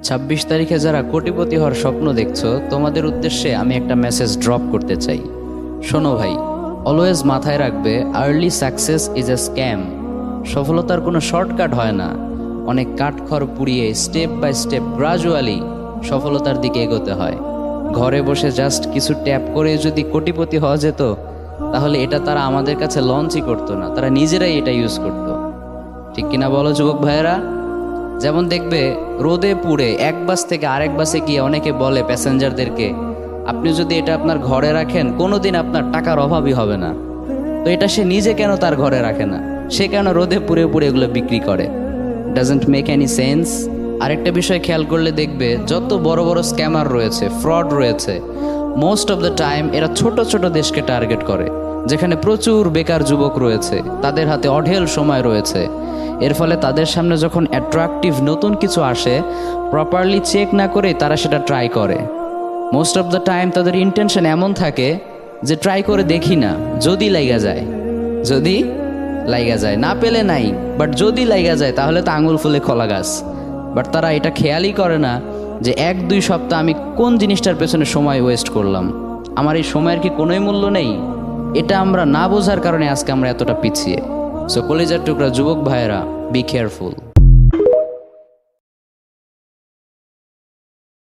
26 তারিখে যারা কোটিপতি হওয়ার স্বপ্ন দেখছো, তোমাদের উদ্দেশ্যে আমি একটা মেসেজ ড্রপ করতে চাই। শোনো ভাই, অলওয়েজ মাথায় রাখবে, early success is a scam. সফলতার কোনো শর্টকাট হয় না। অনেক কাঠখড় পুড়িয়ে স্টেপ বাই স্টেপ গ্রাজুয়ালি সফলতার দিকে এগোতে হয়। ঘরে বসে জাস্ট কিছু ট্যাপ করে যদি কোটিপতি হওয়া যেত, তাহলে এটা তারা আমাদের কাছে লঞ্চই করতো না, তারা নিজেরাই এটা ইউজ করতো। ঠিক কিনা বলো যুবক ভাইয়েরা? যেমন দেখবে, রোদে পুড়ে এক বাস থেকে আরেক বাসে গিয়ে অনেকে বলে প্যাসেঞ্জারদেরকে, আপনি যদি এটা আপনার ঘরে রাখেন কোনোদিন আপনার টাকার অভাবই হবে না। তো এটা সে নিজে কেন তার ঘরে রাখে না? সে কেন রোদে পুড়ে পুড়ে এগুলো বিক্রি করে? Doesn't make any sense. আরেকটা বিষয় খেয়াল করলে দেখবে, যত বড় বড় স্ক্যামার রয়েছে, ফ্রড রয়েছে, মোস্ট অফ দ্য টাইম এরা ছোট ছোট দেশকে টার্গেট করে, যেখানে প্রচুর বেকার যুবক রয়েছে, তাদের হাতে অঢেল সময় রয়েছে। এর ফলে তাদের সামনে যখন অ্যাট্রাকটিভ নতুন কিছু আসে, প্রপারলি চেক না করে তারা সেটা ট্রাই করে। মোস্ট অফ দ্য টাইম তাদের ইন্টেনশন এমন থাকে যে ট্রাই করে দেখি না, যদি লাইগা যায়, যদি লাইগা যায়, না পেলে নাই, বাট যদি লাইগা যায় তাহলে তো আঙুল ফুলে কলা গাছ। বাট তারা এটা খেয়ালই করে না যে 1-2 সপ্তাহ আমি কোন জিনিসটার পেছনে সময় ওয়েস্ট করলাম, আমার এই সময়ের কি কোনোই মূল্য নেই। এটা আমরা না বোঝার কারণে আজকে আমরা এতটা পিছিয়ে। সো কলেজের টুকরা যুবক ভাইয়েরা, বি কেয়ারফুল।